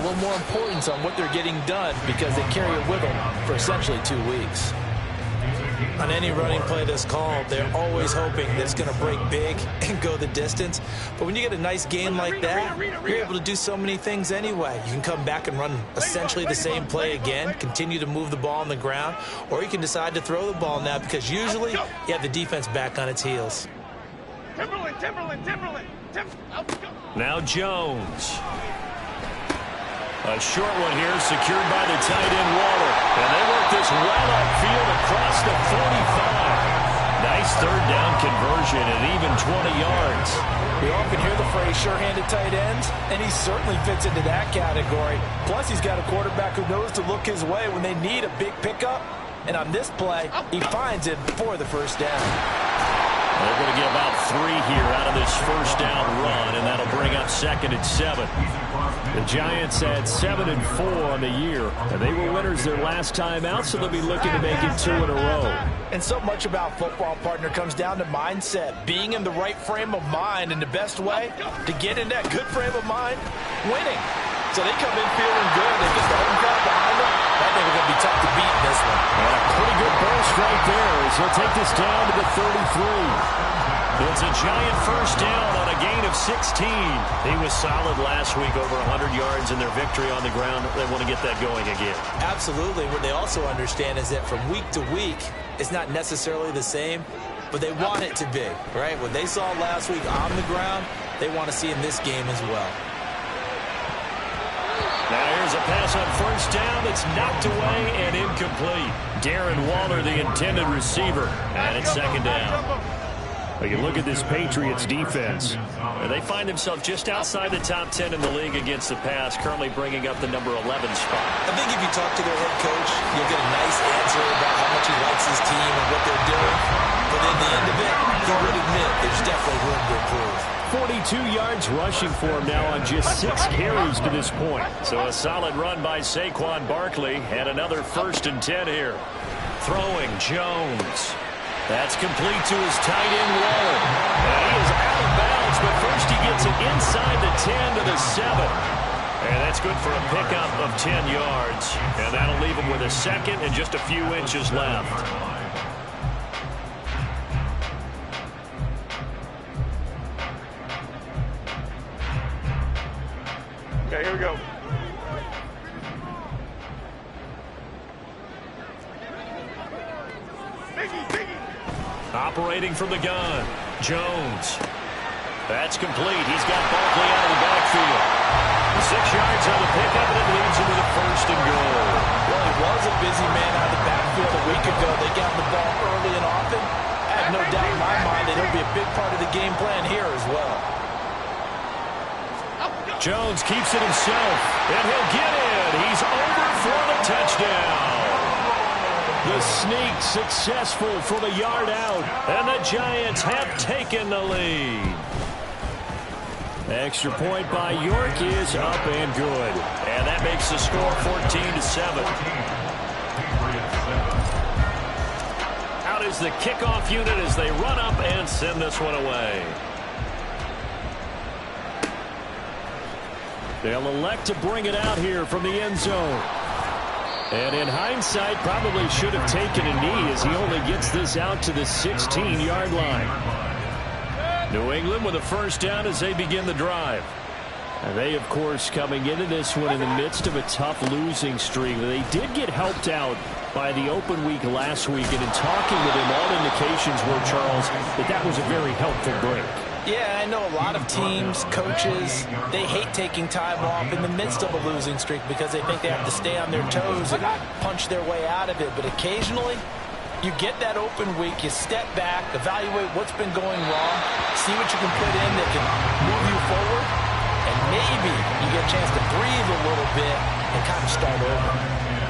little more importance on what they're getting done because they carry it with them for essentially 2 weeks. On any running play that's called, they're always hoping that it's going to break big and go the distance. But when you get a nice game like that, you're able to do so many things anyway. You can come back and run essentially the same play again, continue to move the ball on the ground, or you can decide to throw the ball now because usually you have the defense back on its heels. Now Jones. A short one here, secured by the tight end Waller. And they work this well upfield across the 45. Nice third down conversion and even 20 yards. We often hear the phrase sure-handed tight ends, and he certainly fits into that category. Plus, he's got a quarterback who knows to look his way when they need a big pickup. And on this play, he finds it for the first down. They're going to get about 3 here out of this first down run, and that'll bring up 2nd and 7. The Giants had 7-4 on the year, and they were winners their last time out, so they'll be looking to make it 2 in a row. And so much about football, partner, comes down to mindset, being in the right frame of mind, and the best way to get in that good frame of mind, winning. So they come in feeling good. They get the home crowd behind them. I think it's going to be tough to beat in this one. And a pretty good burst right there as he'll take this down to the 33. It's a Giant first down on a gain of 16. He was solid last week, over 100 yards in their victory on the ground. They want to get that going again. Absolutely. What they also understand is that from week to week, it's not necessarily the same, but they want it to be, right? What they saw last week on the ground, they want to see in this game as well. Now here's a pass on first down that's knocked away and incomplete. Darren Waller, the intended receiver, and it's 2nd down. Well, you look at this Patriots defense, and they find themselves just outside the top 10 in the league against the pass, currently bringing up the number 11 spot. I think if you talk to their head coach, you'll get a nice answer about how much he likes his team and what they're doing. But in the end of it, he would admit there's definitely room to improve. 42 yards rushing for him now on just 6 carries to this point. So a solid run by Saquon Barkley, and another 1st and 10 here. Throwing Jones. That's complete to his tight end Waller. And he is out of bounds, but first he gets it inside the 10 to the 7. And that's good for a pickup of 10 yards. And that'll leave him with a 2nd and just a few inches left. Okay, here we go. Operating from the gun, Jones. That's complete. He's got Barkley out of the backfield. 6 yards on the pickup, and it leads him to the 1st and goal. Well, he was a busy man out of the backfield a week ago. They got the ball early and often. I have no doubt in my mind that he'll be a big part of the game plan here as well. Jones keeps it himself, and he'll get in. He's over for the touchdown. The sneak successful from a yard out, and the Giants have taken the lead. Extra point by York is up and good. And that makes the score 14-7. Out is the kickoff unit as they run up and send this one away. They'll elect to bring it out here from the end zone. And in hindsight, probably should have taken a knee as he only gets this out to the 16-yard line. New England with a first down as they begin the drive. And they, of course, coming into this one in the midst of a tough losing streak. They did get helped out by the open week last week. And in talking with him, all indications were, Charles, that was a very helpful break. Yeah, I know a lot of teams, coaches, they hate taking time off in the midst of a losing streak because they think they have to stay on their toes and punch their way out of it. But occasionally, you get that open week, you step back, evaluate what's been going wrong, see what you can put in that can move you forward, and maybe you get a chance to breathe a little bit and kind of start over.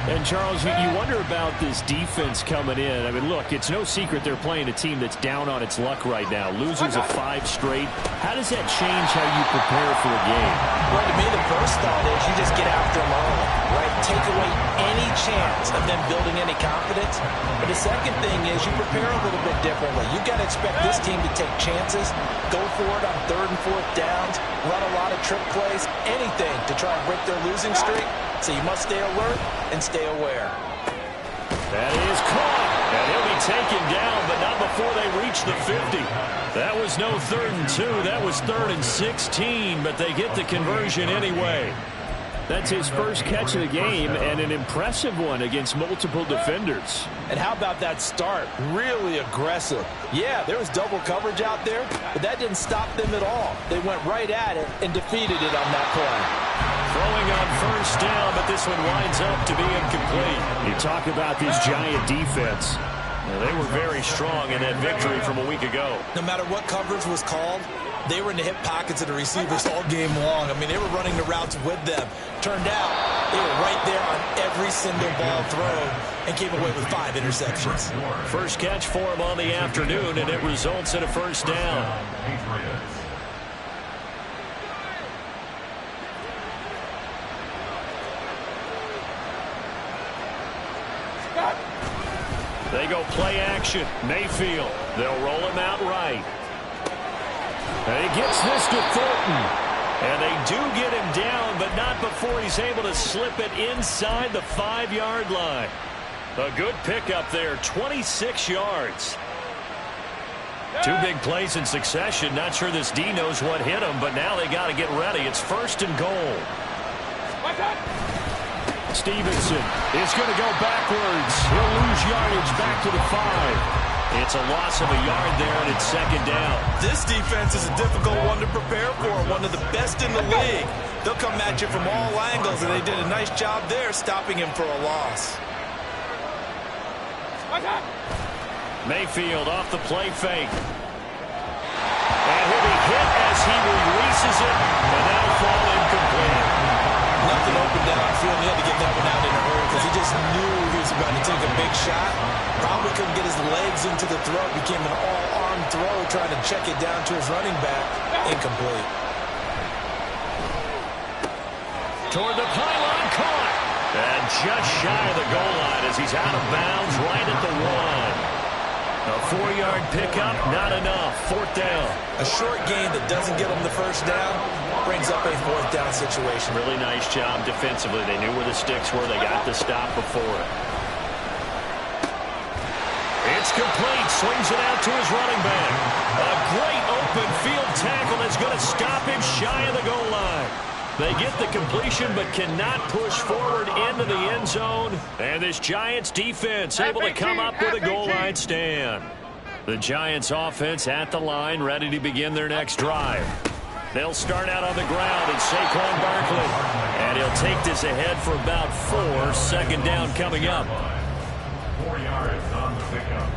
And, Charles, you wonder about this defense coming in. I mean, look, it's no secret they're playing a team that's down on its luck right now. Losers of 5 straight. How does that change how you prepare for a game? Well, to me, the first thought is you just get after them early. right? Take away any chance of them building any confidence. But the second thing is you prepare a little bit differently. You've got to expect this team to take chances, go for it on 3rd and 4th downs, run a lot of trick plays, anything to try and break their losing streak. So you must stay alert and stay aware. That is caught. And he'll be taken down, but not before they reach the 50. That was no 3rd and 2. That was 3rd and 16, but they get the conversion anyway. That's his first catch of the game, and an impressive one against multiple defenders. And how about that start? Really aggressive. Yeah, there was double coverage out there, but that didn't stop them at all. They went right at it and defeated it on that play. Throwing on 1st down, but this one winds up to be incomplete. You talk about this Giant defense. They were very strong in that victory from a week ago. No matter what coverage was called, they were in the hip pockets of the receivers all game long. I mean, they were running the routes with them. Turned out, they were right there on every single ball thrown and came away with 5 interceptions. First catch for him on the afternoon, and it results in a 1st down. They go play action. Mayfield. They'll roll him out right. And he gets this to Thornton. And they do get him down, but not before he's able to slip it inside the 5-yard line. A good pickup there, 26 yards. 2 big plays in succession. Not sure this D knows what hit him, but now they got to get ready. It's 1st and goal. Stevenson is going to go backwards. He'll lose yardage back to the 5. It's a loss of a yard there, and it's 2nd down. This defense is a difficult one to prepare for, one of the best in the league. They'll come at you from all angles, and they did a nice job there stopping him for a loss. Mayfield off the play fake. And he'll be hit as he releases it, and that'll fall incomplete. Nothing open downfield. He had to get that one out in a hurry because he just knew he was about to take a big shot. Probably couldn't get his legs into the throw. Became an all-arm throw, trying to check it down to his running back. Incomplete. Toward the pylon, caught. And just shy of the goal line as he's out of bounds right at the 1. A 4-yard pickup, not enough. 4th down. A short gain that doesn't get him the 1st down brings up a 4th down situation. Really nice job defensively. They knew where the sticks were. They got the stop before it. It's complete. Swings it out to his running back. A great open field tackle that's going to stop him shy of the goal line. They get the completion but cannot push forward into the end zone. And this Giants defense able to come up with a goal line stand. The Giants offense at the line, ready to begin their next drive. They'll start out on the ground, and Saquon Barkley. And he'll take this ahead for about 4. 2nd down coming up. 4 yards on the pickup.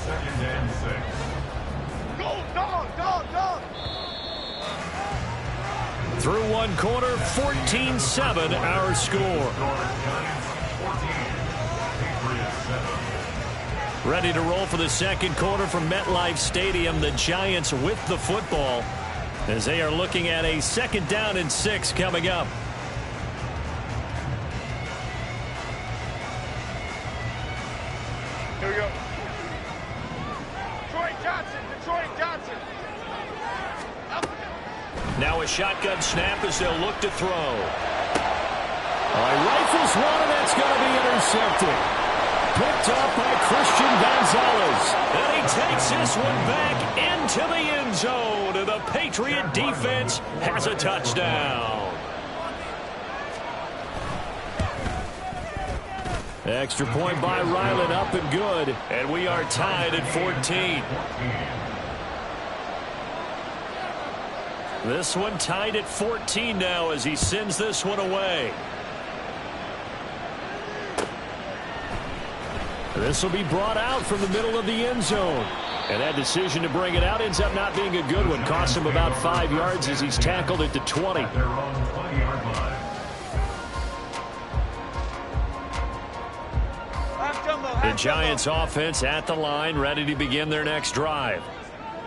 2nd and 6. Go, dog, dog, dog. Through one quarter, 14-7 our score. Ready to roll for the 2nd quarter from MetLife Stadium. The Giants with the football as they are looking at a 2nd down and 6 coming up. Here we go. Detroit Johnson. Now a shotgun snap as they'll look to throw. Rifles one, and that's going to be intercepted. Picked up by Christian Gonzalez. And he takes this one back into the end zone. And the Patriot defense has a touchdown. Extra point by Ryland, up and good. And we are tied at 14. This one tied at 14 now as he sends this one away. This will be brought out from the middle of the end zone. And that decision to bring it out ends up not being a good one. Costs him about 5 yards as he's tackled at the 20. The Giants offense at the line, ready to begin their next drive.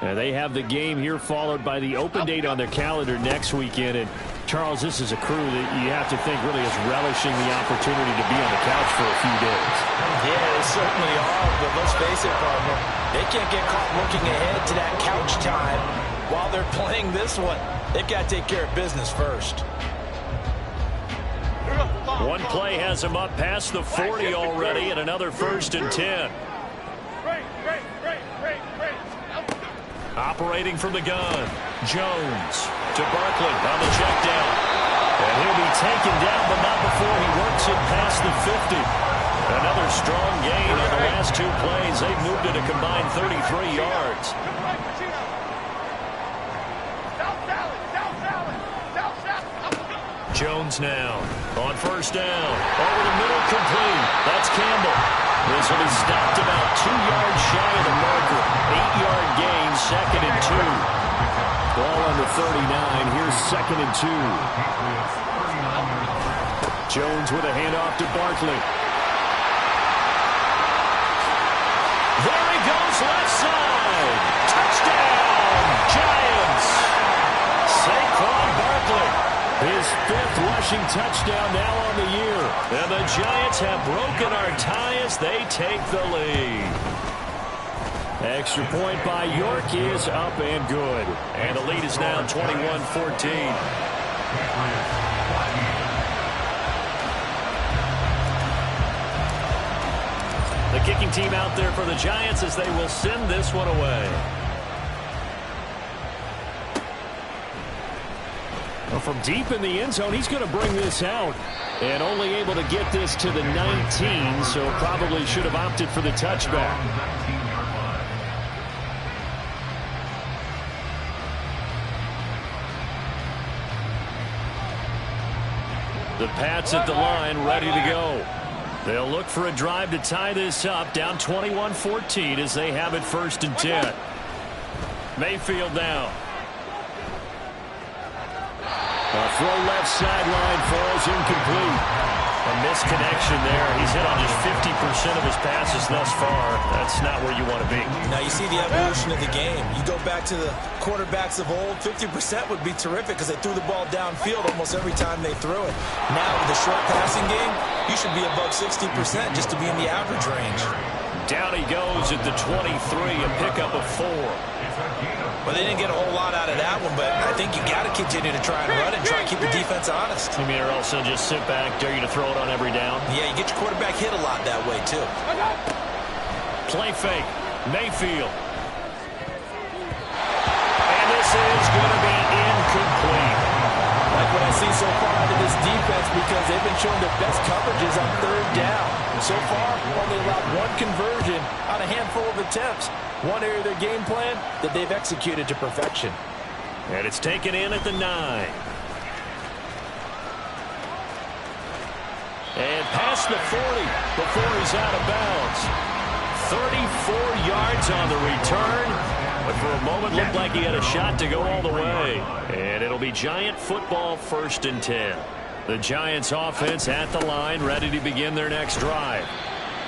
And they have the game here followed by the open date on their calendar next weekend. And Charles, this is a crew that you have to think really is relishing the opportunity to be on the couch for a few days. Yeah, they certainly are, but let's face it, partner, they can't get caught looking ahead to that couch time while they're playing this one. They've got to take care of business first. One play has him up past the 40 already, and another 1st and 10. Operating from the gun, Jones to Barkley on the check down. And he'll be taken down, but not before he works it past the 50. Another strong gain on the last 2 plays. They've moved it a combined 33 yards. Jones now on 1st down. Over the middle, complete. That's Campbell. This will be stopped about 2 yards shy of the marker. 8-yard gain, 2nd and 2. Ball on the 39. Here's 2nd and 2. Jones with a handoff to Barkley. There he goes, left side. Touchdown, Giants. Saquon Barkley. His 5th rushing touchdown now on the year. And the Giants have broken our tie as they take the lead. Extra point by York is up and good. And the lead is now 21-14. The kicking team out there for the Giants as they will send this one away. Well, from deep in the end zone, he's going to bring this out. And only able to get this to the 19, so probably should have opted for the touchback. The Pats at the line, ready to go. They'll look for a drive to tie this up, down 21-14 as they have it 1st and 10. Mayfield now. A throw left sideline falls incomplete. A misconnection there. He's hit on just 50% of his passes thus far. That's not where you want to be. Now you see the evolution of the game. You go back to the quarterbacks of old, 50% would be terrific because they threw the ball downfield almost every time they threw it. Now with the short passing game, you should be above 60% just to be in the average range. Down he goes at the 23, a pickup of 4. Well, they didn't get a whole lot out of that one, but I think you got to continue to try and run and try and keep the defense honest. You mean or else they'll just sit back, dare you to throw it on every down? Yeah, you get your quarterback hit a lot that way, too. Play fake. Mayfield. And this is going to be incomplete. Like what I see so far out of this defense because they've been showing their best coverages on 3rd down. So far, only allowed 1 conversion on a handful of attempts. One area of their game plan that they've executed to perfection. And it's taken in at the 9. And past the 40 before he's out of bounds. 34 yards on the return. But for a moment looked like he had a shot to go all the way. And it'll be Giant football 1st and 10. The Giants offense at the line, ready to begin their next drive.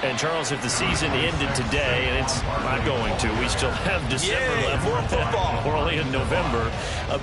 And, Charles, if the season ended today, and it's not going to, we still have December left. More football. We're only in November.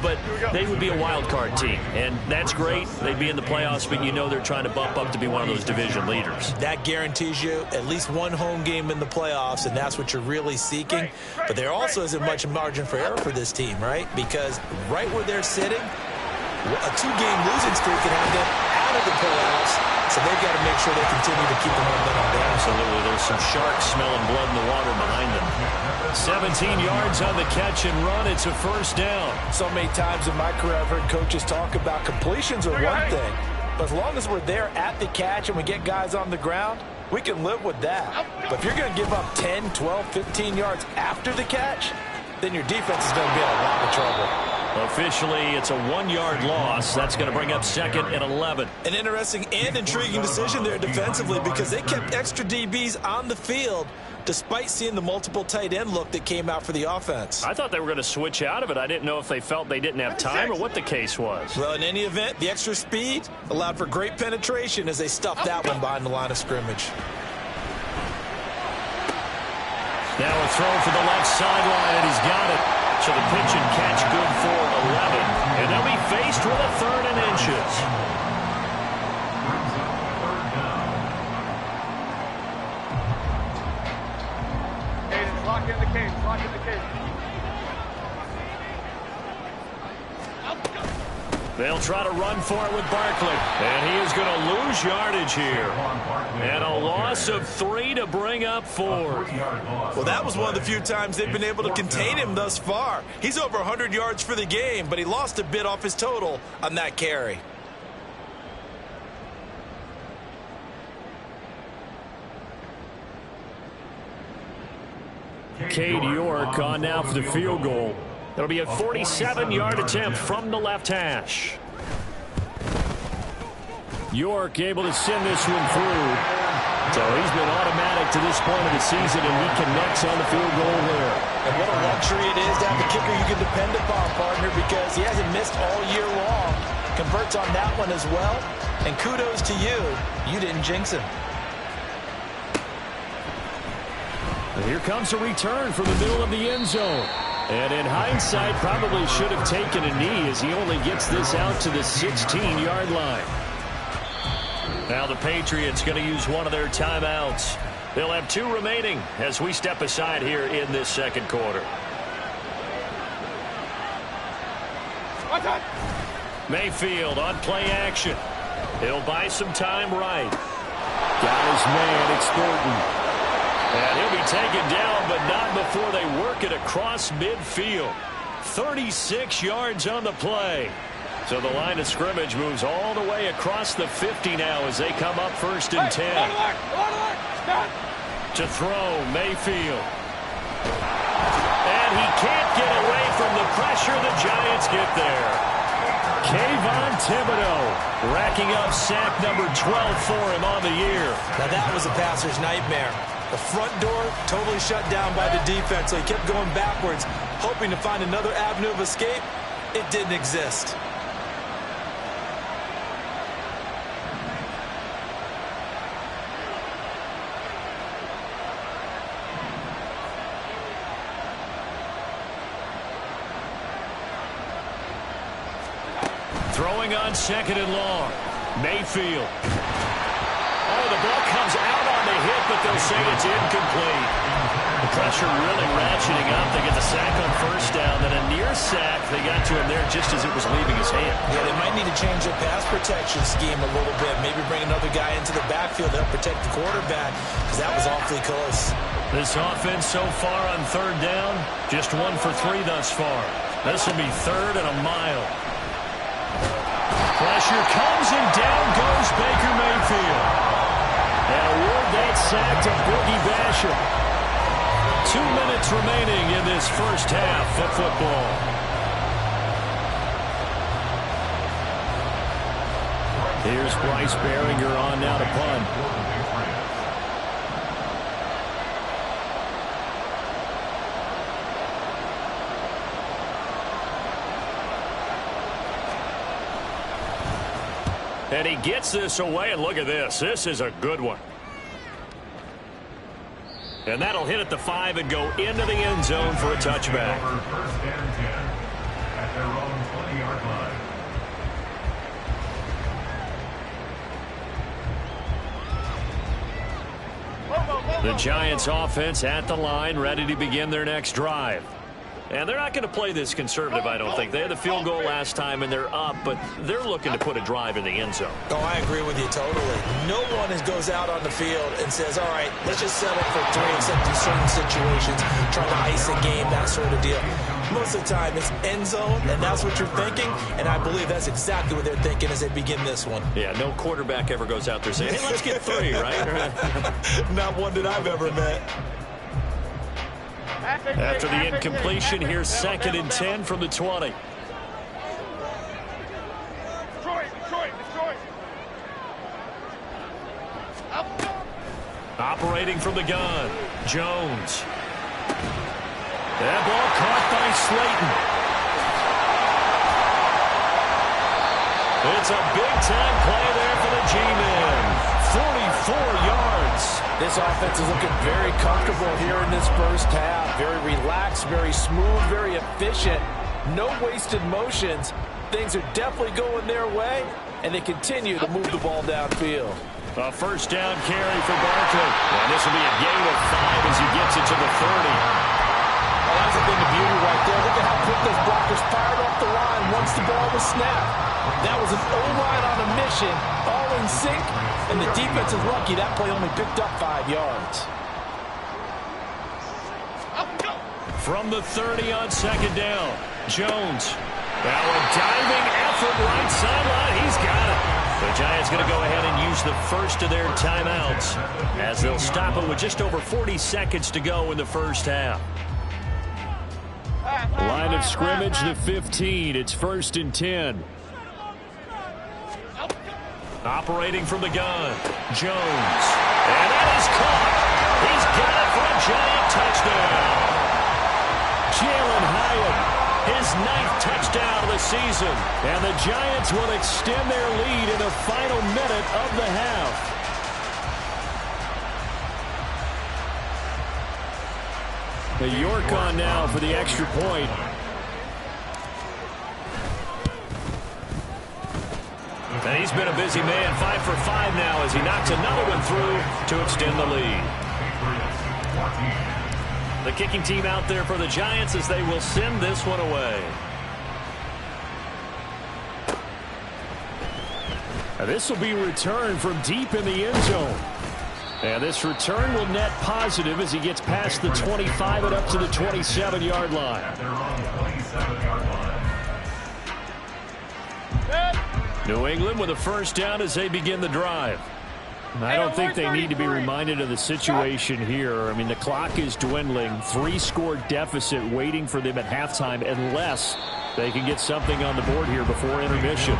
But they would be a wild card team. And that's great. They'd be in the playoffs, but you know they're trying to bump up to be one of those division leaders. That guarantees you at least 1 home game in the playoffs, and that's what you're really seeking. But there also isn't much margin for error for this team, right? Because right where they're sitting, a 2-game losing streak can have them out of the playoffs. So they've got to make sure they continue to keep the momentum down. Absolutely. There's some sharks smelling blood in the water behind them. 17 yards on the catch and run. It's a 1st down. So many times in my career, I've heard coaches talk about completions are one thing. But as long as we're there at the catch and we get guys on the ground, we can live with that. But if you're going to give up 10, 12, 15 yards after the catch, then your defense is going to be in a lot of trouble. Officially, it's a 1-yard loss. That's going to bring up 2nd and 11. An interesting and intriguing decision there defensively because they kept extra DBs on the field despite seeing the multiple tight end look that came out for the offense. I thought they were going to switch out of it. I didn't know if they felt they didn't have time or what the case was. Well, in any event, the extra speed allowed for great penetration as they stuffed that one behind the line of scrimmage. Now a throw for the left sideline, and he's got it. So the pitch and catch good for 11. And they'll be faced with a 3rd and inches. Hayden, lock in the cage. Lock in the cage. They'll try to run for it with Barkley. And he is going to lose yardage here. And a loss of 3 to bring up 4. Well, that was one of the few times they've been able to contain him thus far. He's over 100 yards for the game, but he lost a bit off his total on that carry. Cade York on now for the field goal. It'll be a 47-yard attempt from the left hash. York able to send this one through. So he's been automatic to this point of the season, and he connects on the field goal there. And what a luxury it is to have a kicker you can depend upon, partner, because he hasn't missed all year long. Converts on that one as well. And kudos to you. You didn't jinx him. And here comes a return from the middle of the end zone. And in hindsight, probably should have taken a knee as he only gets this out to the 16-yard line. Now the Patriots going to use one of their timeouts. They'll have 2 remaining as we step aside here in this second quarter. Mayfield on play action. He'll buy some time right. Got his man. It's Thornton. And he'll be taken down, but not before they work it across midfield. 36 yards on the play. So the line of scrimmage moves all the way across the 50 now as they come up 1st and 10. To throw, Mayfield. And he can't get away from the pressure. The Giants get there. Kayvon Thibodeaux racking up sack number 12 for him on the year. Now that was a passer's nightmare. The front door totally shut down by the defense, so he kept going backwards, hoping to find another avenue of escape. It didn't exist. Throwing on 2nd and long. Mayfield. Oh, the ball comes out on the hit, but they'll say it's incomplete. The pressure really ratcheting up. They get the sack on 1st down, then a near sack. They got to him there just as it was leaving his hand. Yeah, they might need to change their pass protection scheme a little bit. Maybe bring another guy into the backfield to help protect the quarterback, because that was awfully close. This offense so far on 3rd down, just 1 for 3 thus far. This will be 3rd and a mile. Pressure comes, and down goes Baker Mayfield. And award that sack to Boogie Basham. 2 minutes remaining in this first half of football. Here's Bryce Baringer on now to punt. And he gets this away, and look at this. This is a good one. And that'll hit at the 5 and go into the end zone for a touchback. 1st and 10 at their own 20-yard line. The Giants offense at the line, ready to begin their next drive. And they're not going to play this conservative, I don't think. They had the field goal last time, and they're up, but they're looking to put a drive in the end zone. Oh, I agree with you totally. No one goes out on the field and says, all right, let's just settle for 3, except in certain situations, trying to ice a game, that sort of deal. Most of the time, it's end zone, and that's what you're thinking, and I believe that's exactly what they're thinking as they begin this one. Yeah, no quarterback ever goes out there saying, hey, let's get 3, right? Not one that I've ever met. After the incompletion, here's 2nd and 10 from the 20. Detroit. Operating from the gun, Jones. That ball caught by Slayton. It's a big-time play there for the G-men. 44 yards. This offense is looking very comfortable here in this first half. Very relaxed, very smooth, very efficient. No wasted motions. Things are definitely going their way, and they continue to move the ball downfield. A first down carry for Barkley. And this will be a gain of 5 as he gets it to the 30. Well, that's a thing of beauty right there. Look at how quick those blockers fired off the line once the ball was snapped. That was an O-line on a mission, all in sync, and the defense is lucky that play only picked up 5 yards. From the 30 on second down, Jones. Now a diving effort right sideline. He's got it. The Giants going to go ahead and use the first of their timeouts as they'll stop it with just over 40 seconds to go in the first half. Line of scrimmage, the 15. It's 1st and 10. Operating from the gun, Jones. And that is caught. He's got it for a Giant touchdown. Jalen Hyatt, his 9th touchdown of the season. And the Giants will extend their lead in the final minute of the half. The York on now for the extra point. And he's been a busy man, 5 for 5 now as he knocks another one through to extend the lead. The kicking team out there for the Giants as they will send this one away. Now this will be returned from deep in the end zone. And this return will net positive as he gets past the 25 and up to the 27-yard line. New England with a first down as they begin the drive. I don't think they need to be reminded of the situation here. I mean, the clock is dwindling. 3-score deficit waiting for them at halftime unless they can get something on the board here before intermission.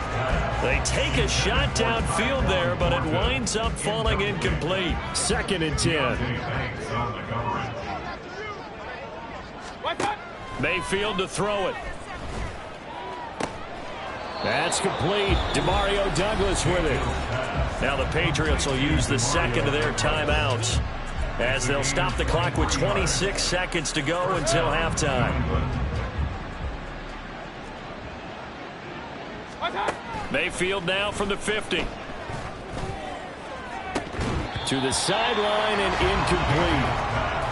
They take a shot downfield there, but it winds up falling incomplete. 2nd and 10. Mayfield to throw it. That's complete. Demario Douglas with it. Now the Patriots will use the second of their timeouts as they'll stop the clock with 26 seconds to go until halftime. Mayfield now from the 50. To the sideline and incomplete.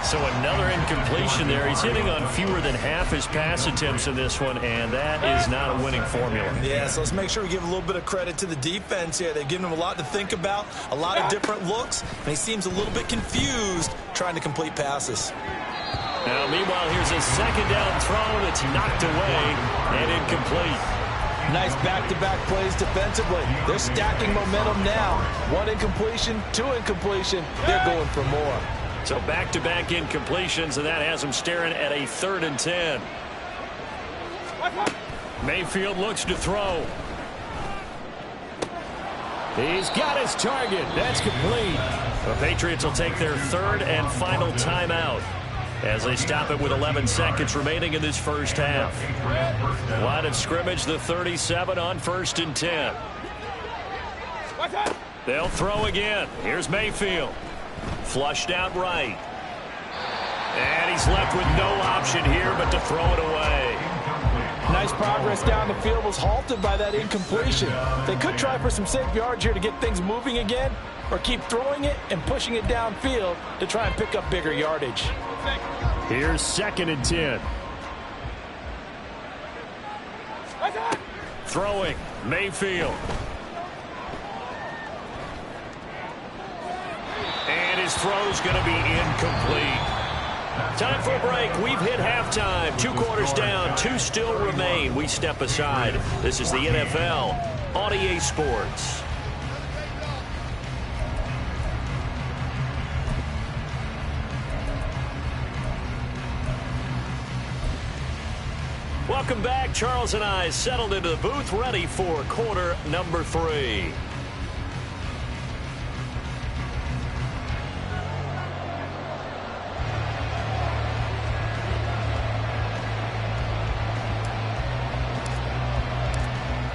So another incompletion there. He's hitting on fewer than half his pass attempts in this one, and that is not a winning formula. Yeah, so let's make sure we give a little bit of credit to the defense here. They've given him a lot to think about, a lot of different looks, and he seems a little bit confused trying to complete passes. Now, meanwhile, here's a second down throw that's knocked away and incomplete. Nice back-to-back plays defensively. They're stacking momentum now. 1 incompletion, 2 incompletion. They're going for more. So back-to-back incompletions, and that has him staring at a 3rd and 10. Mayfield looks to throw. He's got his target. That's complete. The Patriots will take their 3rd and final timeout as they stop it with 11 seconds remaining in this first half. Line of scrimmage, the 37 on 1st and 10. They'll throw again. Here's Mayfield. Flushed out right. And he's left with no option here but to throw it away. Nice progress down the field, was halted by that incompletion. They could try for some safe yards here to get things moving again, or keep throwing it and pushing it downfield to try and pick up bigger yardage. Here's 2nd and 10. Throwing, Mayfield. And his throw's going to be incomplete. Time for a break. We've hit halftime. 2 quarters down, 2 still remain. We step aside. This is the NFL on EA Sports. Welcome back. Charles and I settled into the booth, ready for quarter number 3.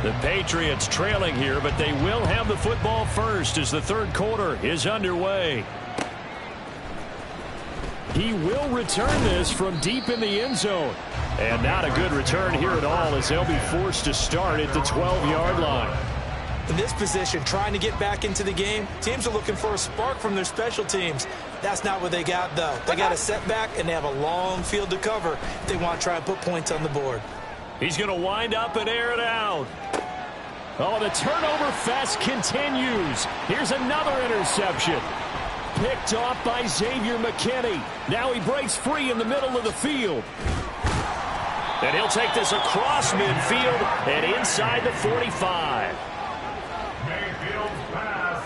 The Patriots trailing here, but they will have the football first as the 3rd quarter is underway. He will return this from deep in the end zone. And not a good return here at all, as they'll be forced to start at the 12-yard line. In this position, trying to get back into the game, teams are looking for a spark from their special teams. That's not what they got, though. They got a setback, and they have a long field to cover if they want to try and put points on the board. He's going to wind up and air it out. Oh, the turnover fest continues. Here's another interception. Picked off by Xavier McKinney. Now he breaks free in the middle of the field. And he'll take this across midfield and inside the 45. Mayfield's pass.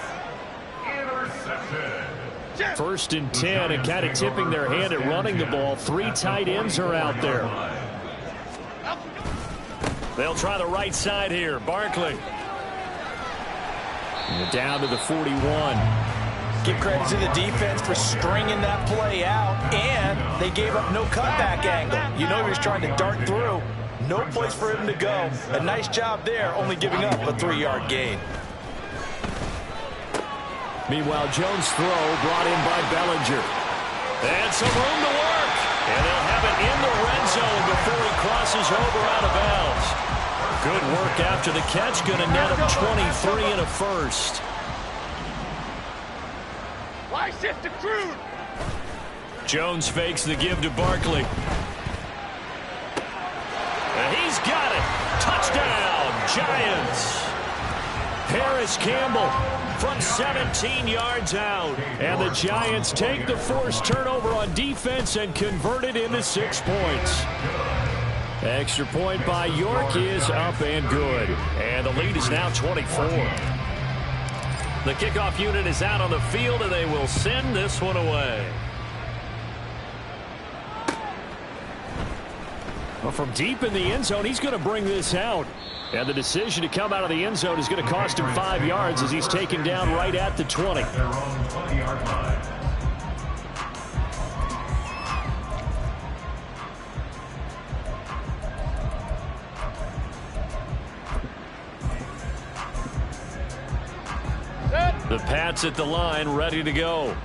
Interception. 1st and 10, and kind of tipping their hand at running the ball. 3 tight ends are out there. They'll try the right side here. Barkley. And down to the 41. Give credit to the defense for stringing that play out, and they gave up no cutback angle. You know he was trying to dart through. No place for him to go. A nice job there, only giving up a 3-yard gain. Meanwhile, Jones' throw brought in by Bellinger. And some room to work. And they'll have it in the red zone before he crosses over out of bounds. Good work after the catch. Going to net him 23 and a first. Why shift to Crude? Jones fakes the give to Barkley. And he's got it. Touchdown, Giants. Harris Campbell from 17 yards out. And the Giants take the forced turnover on defense and convert it into 6 points. Extra point by York is up and good. And the lead is now 24. The kickoff unit is out on the field, and they will send this one away. Well, from deep in the end zone, he's going to bring this out. And the decision to come out of the end zone is going to cost him 5 yards as he's taken down right at the 20. Their own 20-yard line. The Pats at the line, ready to go.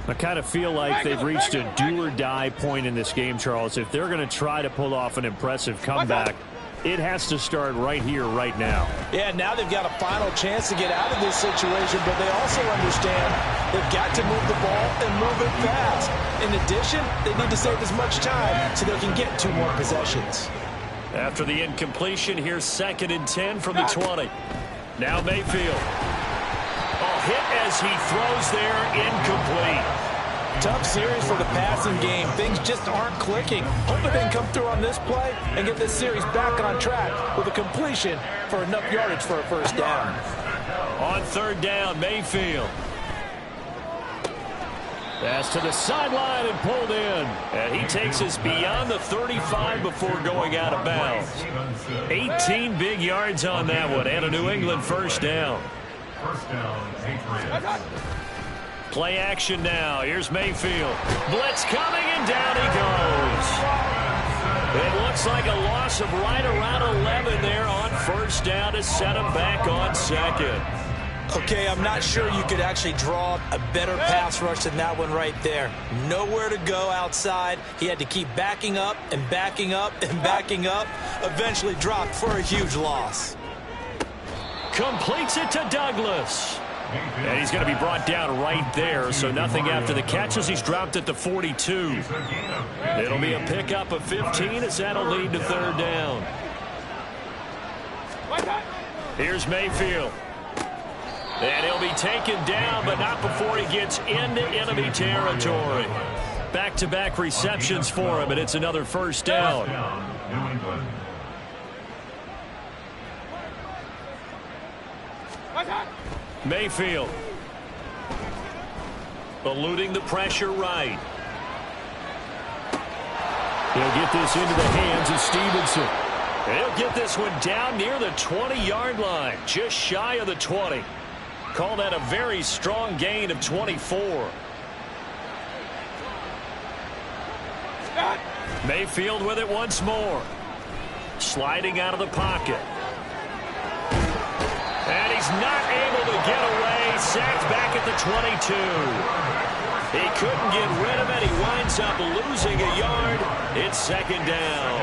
I kind of feel like they've reached a do-or-die point in this game, Charles. If they're going to try to pull off an impressive comeback, it has to start right here, right now. Yeah, now they've got a final chance to get out of this situation, but they also understand they've got to move the ball and move it fast. In addition, they need to save as much time so they can get 2 more possessions. After the incompletion, here's 2nd and 10 from the 20. Now Mayfield. Hit as he throws there, incomplete. Tough series for the passing game. Things just aren't clicking. Hopefully they can come through on this play and get this series back on track with a completion for enough yardage for a first down. On 3rd down, Mayfield. Pass to the sideline and pulled in. And he takes us beyond the 35 before going out of bounds. 18 big yards on that one, and a New England first down. First down, Patriots. Play action now. Here's Mayfield. Blitz coming, and down he goes. It looks like a loss of right around 11 there on 1st down to set him back on 2nd. Okay, I'm not sure you could actually draw a better pass rush than that one right there. Nowhere to go outside. He had to keep backing up and backing up and backing up. Eventually dropped for a huge loss. Completes it to Douglas. And he's going to be brought down right there, so nothing after the catches. He's dropped at the 42. It'll be a pickup of 15 as that'll lead to 3rd down. Here's Mayfield. And he'll be taken down, but not before he gets into enemy territory. Back-to-back receptions for him, and it's another first down. New England. Mayfield. Eluding the pressure right. He'll get this into the hands of Stevenson. He'll get this one down near the 20-yard line, just shy of the 20. Call that a very strong gain of 24. Mayfield with it once more. Sliding out of the pocket. And he's not able to get away. Sacked back at the 22. He couldn't get rid of it. He winds up losing a yard. It's second down.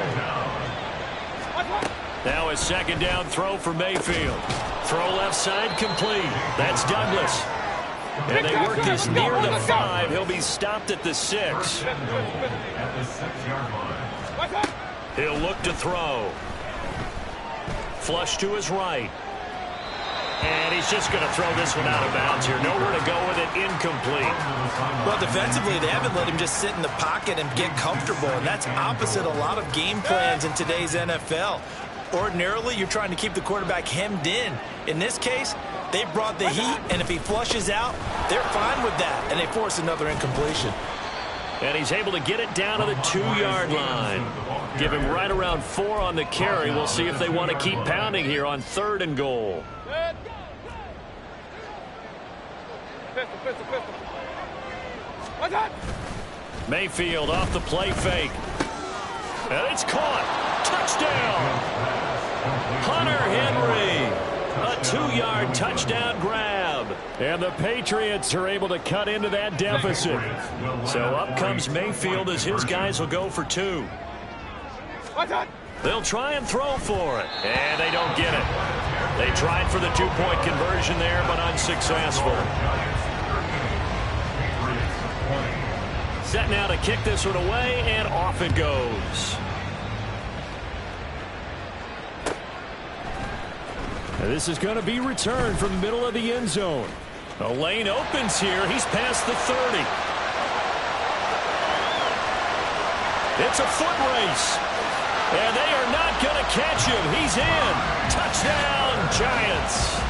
Now a second down throw for Mayfield. Throw left side complete. That's Douglas. And they work this near the 5. He'll be stopped at the 6. At the 6-yard line. He'll look to throw. Flush to his right. And he's just going to throw this one out of bounds here. Nowhere to go with it. Incomplete. Well, defensively, they haven't let him just sit in the pocket and get comfortable, and that's opposite a lot of game plans in today's NFL. Ordinarily, you're trying to keep the quarterback hemmed in. In this case, they brought the heat, and if he flushes out, they're fine with that, and they force another incompletion. And he's able to get it down to the 2-yard line. Give him right around 4 on the carry. We'll see if they want to keep pounding here on 3rd and goal. Mayfield off the play fake. And it's caught. Touchdown. Hunter Henry. A 2-yard touchdown grab. And the Patriots are able to cut into that deficit. So up comes Mayfield as his guys will go for 2. They'll try and throw for it. And they don't get it. They tried for the 2-point conversion there, but unsuccessful. Set now to kick this one away, and off it goes. And this is going to be returned from the middle of the end zone. A lane opens here. He's past the 30. It's a foot race. And they are not going to catch him. He's in. Touchdown, Giants.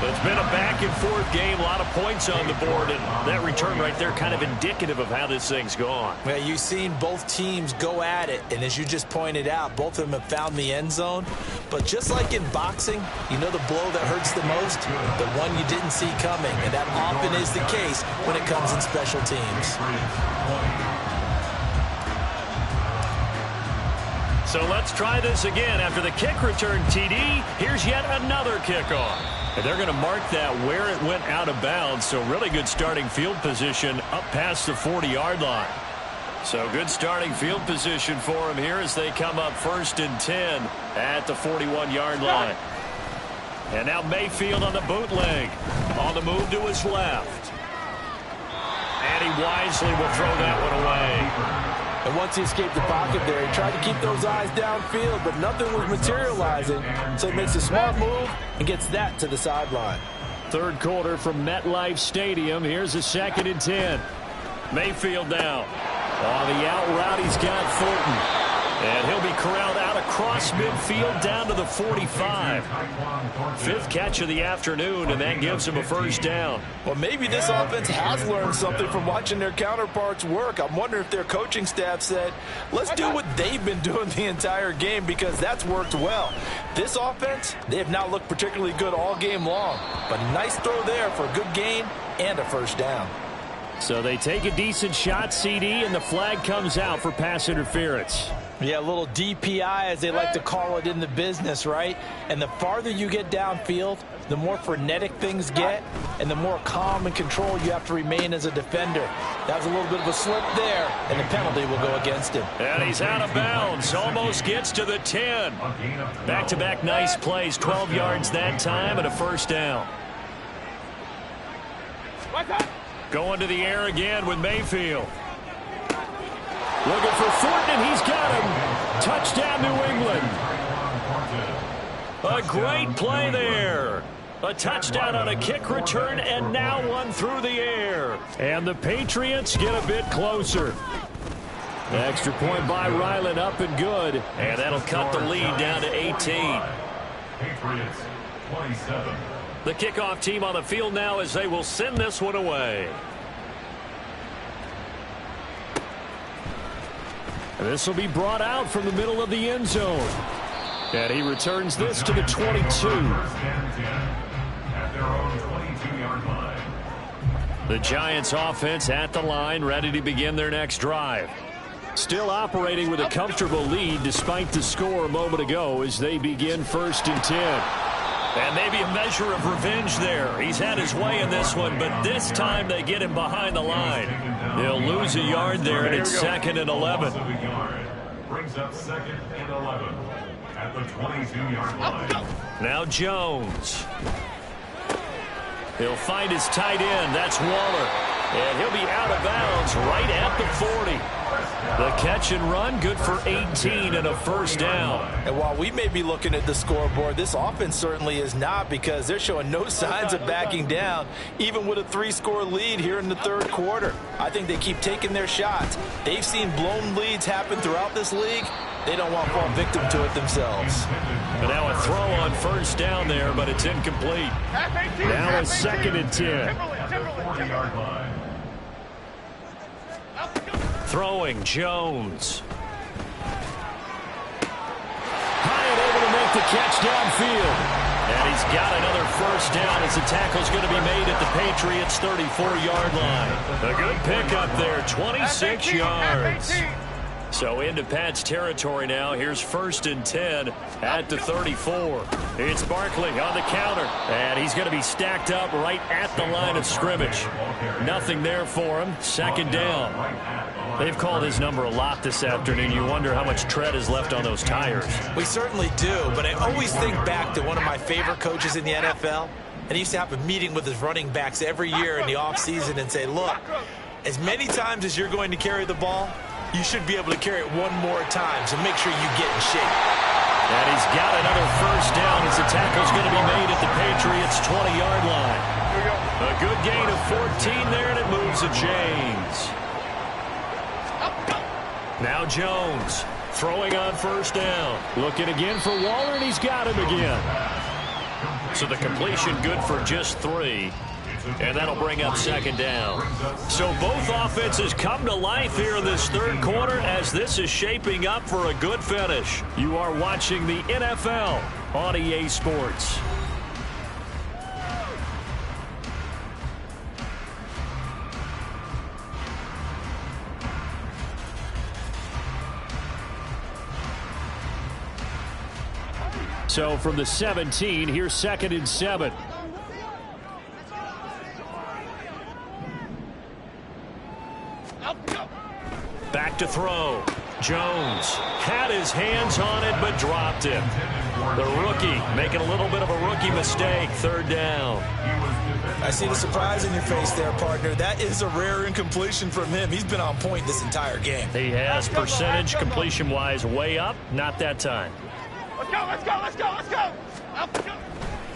It's been a back-and-forth game, a lot of points on the board, and that return right there kind of indicative of how this thing's gone. Well, you've seen both teams go at it, and as you just pointed out, both of them have found the end zone. But just like in boxing, you know the blow that hurts the most? The one you didn't see coming, and that often is the case when it comes in special teams. So let's try this again. After the kick return, TD, here's yet another kickoff. And they're going to mark that where it went out of bounds. So really good starting field position up past the 40-yard line. So good starting field position for them here as they come up 1st and 10 at the 41-yard line. And now Mayfield on the bootleg. On the move to his left. And he wisely will throw that one away. And once he escaped the pocket there, he tried to keep those eyes downfield, but nothing was materializing. So he makes a smart move and gets that to the sideline. 3rd quarter from MetLife Stadium. Here's a 2nd and 10. Mayfield now. On the out route, he's got Thornton. And he'll be corralled out across midfield down to the 45. 5th catch of the afternoon, and that gives him a 1st down. Well, maybe this offense has learned something from watching their counterparts work. I'm wondering if their coaching staff said, let's do what they've been doing the entire game, because that's worked well. This offense, they have not looked particularly good all game long. But nice throw there for a good gain and a 1st down. So they take a decent shot, CD, and the flag comes out for pass interference. Yeah, a little DPI, as they like to call it in the business, right? And the farther you get downfield, the more frenetic things get, and the more calm and control you have to remain as a defender. That was a little bit of a slip there, and the penalty will go against him. And he's out of bounds. Almost gets to the 10. Back-to-back nice plays. 12 yards that time and a 1st down. Going to the air again with Mayfield. Looking for Thornton, and he's got him. Touchdown, New England. A great play there. A touchdown on a kick return, and now one through the air. And the Patriots get a bit closer. The extra point by Ryland up and good. And that'll cut the lead down to 18. Patriots, 27. The kickoff team on the field now as they will send this one away. And this will be brought out from the middle of the end zone. And he returns this to the 22. At their own 22-yard line. The Giants offense at the line, ready to begin their next drive. Still operating with a comfortable lead despite the score a moment ago as they begin 1st and 10. And maybe a measure of revenge there. He's had his way in this one, but this time they get him behind the line. He'll lose a yard there, and it's 2nd and 11. Brings up 2nd and 11 at the 22-yard line. Now Jones. He'll find his tight end. That's Waller. And he'll be out of bounds right at the 40. The catch and run, good for 18 and a first down. And while we may be looking at the scoreboard, this offense certainly is not, because they're showing no signs of backing down, even with a 3-score lead here in the third quarter. I think they keep taking their shots. They've seen blown leads happen throughout this league. They don't want to fall victim to it themselves. And now a throw on first down there, but it's incomplete. Now a 2nd and 10. Throwing Jones. High and able to make the catch downfield. And he's got another first down as the tackle's going to be made at the Patriots' 34-yard line. A good pickup there, 26 yards. So into Pat's territory now. Here's 1st and 10 at the 34. It's Barkley on the counter. And he's going to be stacked up right at the line of scrimmage. Nothing there for him. 2nd down. They've called his number a lot this afternoon. You wonder how much tread is left on those tires. We certainly do, but I always think back to one of my favorite coaches in the NFL. And he used to have a meeting with his running backs every year in the offseason and say, look, as many times as you're going to carry the ball, you should be able to carry it one more time, so make sure you get in shape. And he's got another first down as the tackle's going to be made at the Patriots' 20-yard line. A good gain of 14 there, and it moves the chains. Now Jones throwing on first down. Looking again for Waller, and he's got him again. So the completion good for just 3. And that'll bring up 2nd down. So both offenses come to life here in this third quarter as this is shaping up for a good finish. You are watching the NFL on EA Sports. So from the 17, here's 2nd and 7. Back to throw. Jones had his hands on it but dropped it. The rookie making a little bit of a rookie mistake. 3rd down. I see the surprise in your face there, partner. That is a rare incompletion from him. He's been on point this entire game. He has percentage completion-wise way up. Not that time. Let's go, let's go, let's go, let's go.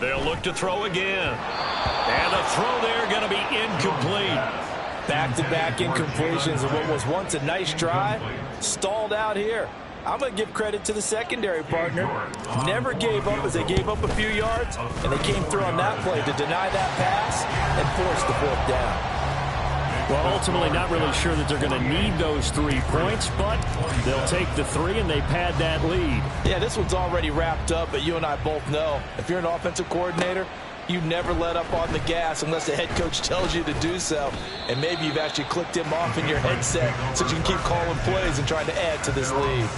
They'll look to throw again. And the throw there going to be incomplete. Back-to-back incompletions of what was once a nice drive, stalled out here. I'm going to give credit to the secondary, partner. Never gave up as they gave up a few yards, and they came through on that play to deny that pass and force the 4th down. Well, ultimately not really sure that they're going to need those 3 points, but they'll take the 3 and they pad that lead. Yeah, this one's already wrapped up, but you and I both know if you're an offensive coordinator, you never let up on the gas unless the head coach tells you to do so. And maybe you've actually clicked him off in your headset so you can keep calling plays and trying to add to this lead.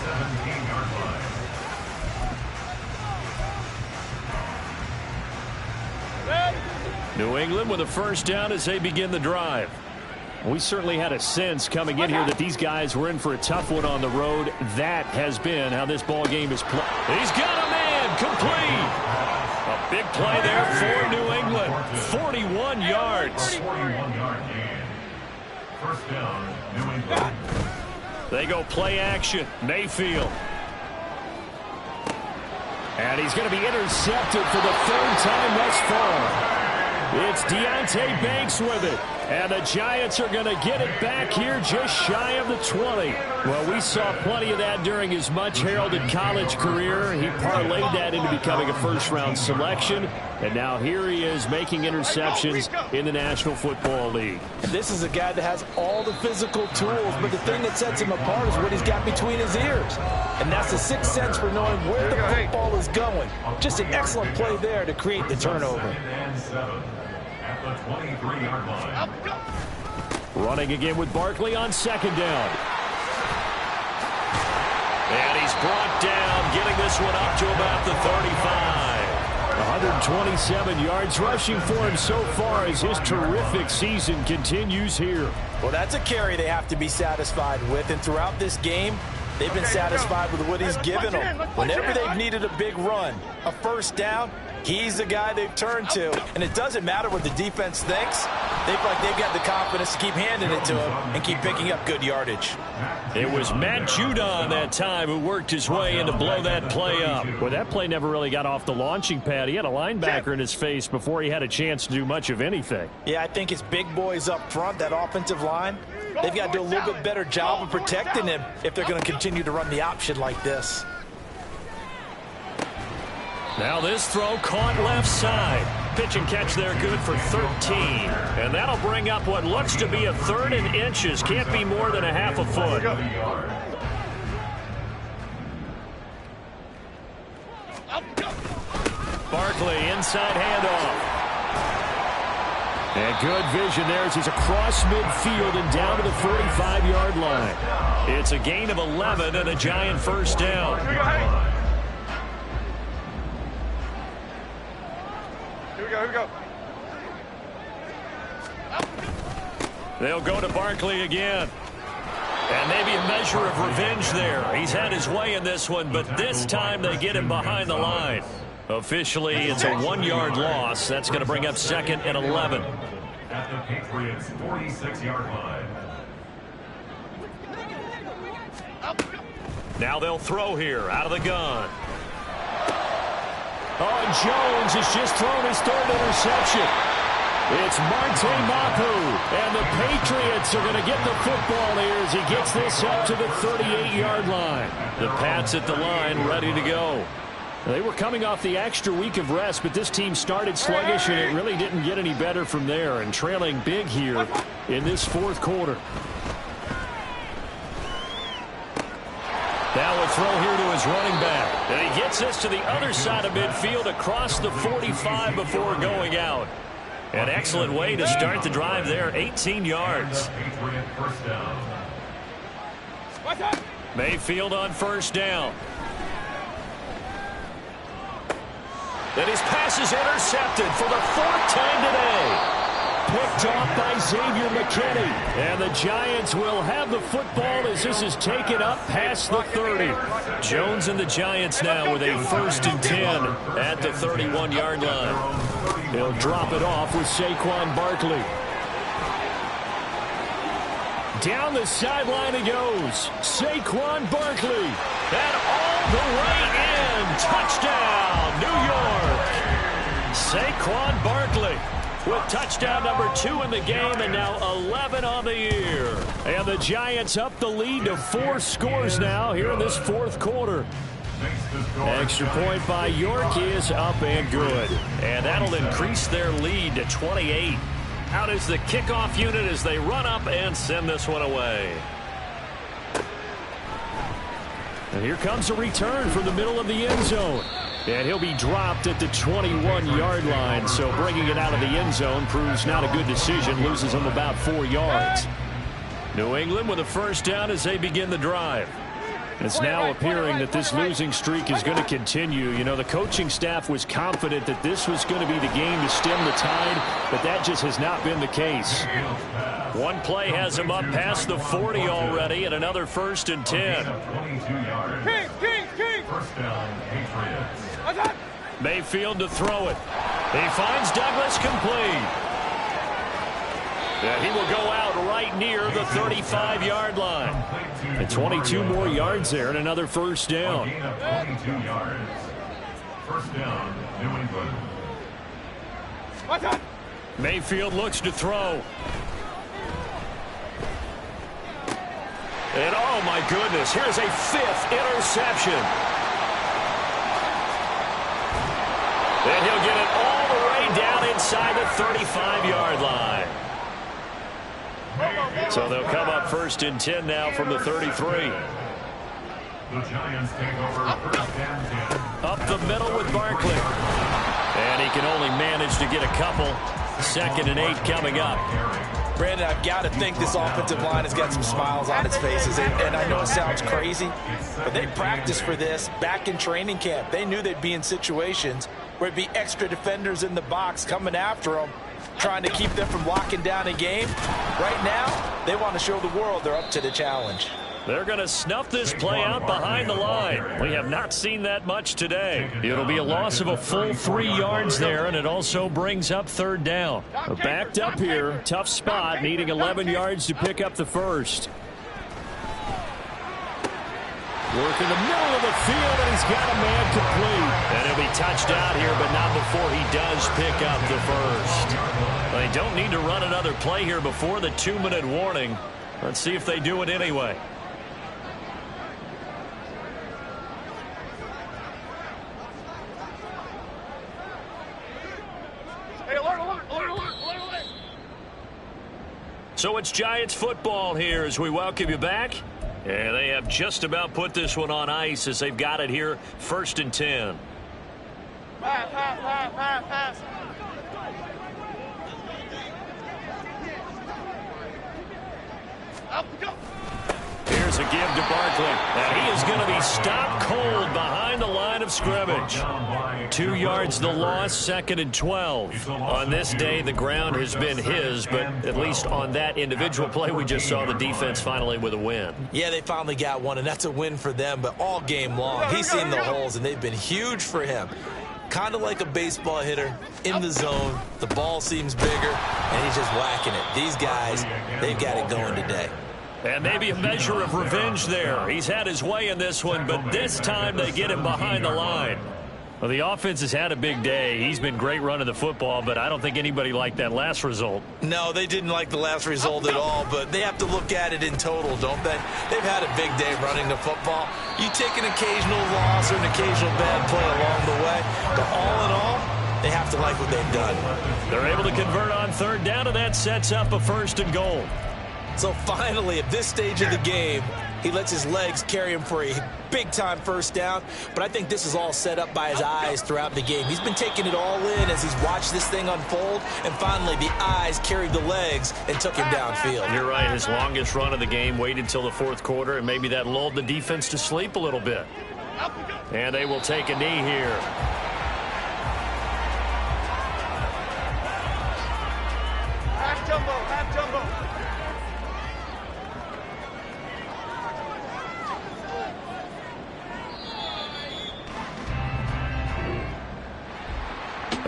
New England with a first down as they begin the drive. We certainly had a sense coming in here that these guys were in for a tough one on the road. That has been how this ball game is played. He's got a man complete. A big play there for New England. 41 yards. 41-yard gain. First down, New England. They go play action. Mayfield. And he's going to be intercepted for the 3rd time thus far. It's Deonte Banks with it. And the Giants are going to get it back here just shy of the 20. Well, we saw plenty of that during his much-heralded college career. He parlayed that into becoming a first-round selection. And now here he is making interceptions in the National Football League. This is a guy that has all the physical tools, but the thing that sets him apart is what he's got between his ears. And that's the sixth sense for knowing where the football is going. Just an excellent play there to create the turnover. At the 23-yard line. Running again with Barkley on 2nd down. And he's brought down, getting this one up to about the 35. 127 yards rushing for him so far as his terrific season continues here. Well, that's a carry they have to be satisfied with, and throughout this game, they've been satisfied with what he's given them. Whenever they've needed a big run, a first down, he's the guy they've turned to. And it doesn't matter what the defense thinks. They feel like they've got the confidence to keep handing it to him and keep picking up good yardage. It was Matt Judon that time who worked his way in to blow that play up. Well, that play never really got off the launching pad. He had a linebacker in his face before he had a chance to do much of anything. Yeah, I think his big boys up front, that offensive line, they've got to do a little bit better job of protecting him if they're going to continue to run the option like this. Now this throw caught left side. Pitch and catch there good for 13. And that'll bring up what looks to be a 3rd and inches. Can't be more than a half a foot. Barkley inside handoff. And good vision there as he's across midfield and down to the 45-yard line. It's a gain of 11 and a Giant first down. Here we go. They'll go to Barkley again. And maybe a measure of revenge there. He's had his way in this one, but this time they get him behind the line. Officially, it's a 1-yard loss. That's going to bring up 2nd and 11. At the Patriots' 46-yard line. Now they'll throw here out of the gun. Oh, and Jones has just thrown his 3rd interception. It's Marte Mapu, and the Patriots are going to get the football here as he gets this up to the 38-yard line. The Pats at the line ready to go. They were coming off the extra week of rest, but this team started sluggish, and it really didn't get any better from there, and trailing big here in this 4th quarter. Now a throw here to his running back. And he gets this to the other side of midfield across the 45 before going out. An excellent way to start the drive there, 18 yards. Mayfield on first down. And his pass is intercepted for the 4th time today. Picked off by Xavier McKinney. And the Giants will have the football as this is taken up past the 30. Jones and the Giants now with a 1st and 10 at the 31-yard line. He'll drop it off with Saquon Barkley. Down the sideline he goes. Saquon Barkley. And all the way in. Touchdown, New York. Saquon Barkley with touchdown number 2 in the game, and now 11 on the year. And the Giants up the lead to 4 scores now here in this 4th quarter. Extra point by York is up and good. And that'll increase their lead to 28. Out is the kickoff unit as they run up and send this one away. And here comes a return from the middle of the end zone. And he'll be dropped at the 21-yard line, so bringing it out of the end zone proves not a good decision, loses him about 4 yards. New England with a first down as they begin the drive. It's now appearing that this losing streak is going to continue. You know, the coaching staff was confident that this was going to be the game to stem the tide, but that just has not been the case. One play has him up past the 40 already, and another 1st and 10. First down, Patriots. Mayfield to throw it. He finds Douglas complete. And he will go out right near the 35-yard line. And 22 more yards there and another first down. 22 yards. First down, New England. Mayfield looks to throw. And oh my goodness, here's a 5th interception. And he'll get it all the way down inside the 35-yard line. So they'll come up 1st and 10 now from the 33. The Giants take over 1st and 10. Up the middle with Barkley. And he can only manage to get a couple. 2nd and 8 coming up. Brandon, I've got to think this offensive line has got some smiles on its faces. And I know it sounds crazy, but they practiced for this back in training camp. They knew they'd be in situations where it'd be extra defenders in the box coming after them, trying to keep them from locking down a game. Right now, they want to show the world they're up to the challenge. They're going to snuff this play out behind the line. We have not seen that much today. It'll be a loss of a full 3 yards there, and it also brings up third down. Backed up here, tough spot, needing 11 yards to pick up the first. Work in the middle of the field, and he's got a man complete. And he'll be touched out here, but not before he does pick up the first. They don't need to run another play here before the 2-minute warning. Let's see if they do it anyway. So it's Giants football here as we welcome you back. And they have just about put this one on ice as they've got it here, 1st and 10. Pass. Here's a give to Barkley. And he is going to be stopped cold behind the line of scrimmage. 2 yards the loss, 2nd and 12. On this day, the ground has been his, but at least on that individual play, we just saw the defense finally with a win. Yeah, they finally got one, and that's a win for them, but all game long, he's seen the holes, and they've been huge for him. Kind of like a baseball hitter in the zone. The ball seems bigger, and he's just whacking it. These guys, they've got it going today. And maybe a measure of revenge there. He's had his way in this one, but this time they get him behind the line. Well, the offense has had a big day. He's been great running the football, but I don't think anybody liked that last result. No, they didn't like the last result at all, but they have to look at it in total, don't they? They've had a big day running the football. You take an occasional loss or an occasional bad play along the way, but all in all, they have to like what they've done. They're able to convert on third down, and that sets up a 1st and goal. So finally, at this stage of the game, he lets his legs carry him for a big-time first down. But I think this is all set up by his eyes throughout the game. He's been taking it all in as he's watched this thing unfold. And finally, the eyes carried the legs and took him downfield. You're right. His longest run of the game waited till the 4th quarter, and maybe that lulled the defense to sleep a little bit. And they will take a knee here. Half jumbo.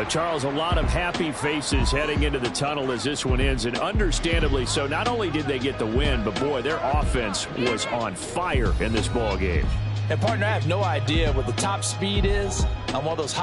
Charles, a lot of happy faces heading into the tunnel as this one ends, and understandably so. Not only did they get the win, but boy, their offense was on fire in this ball game. And partner, I have no idea what the top speed is on one of those high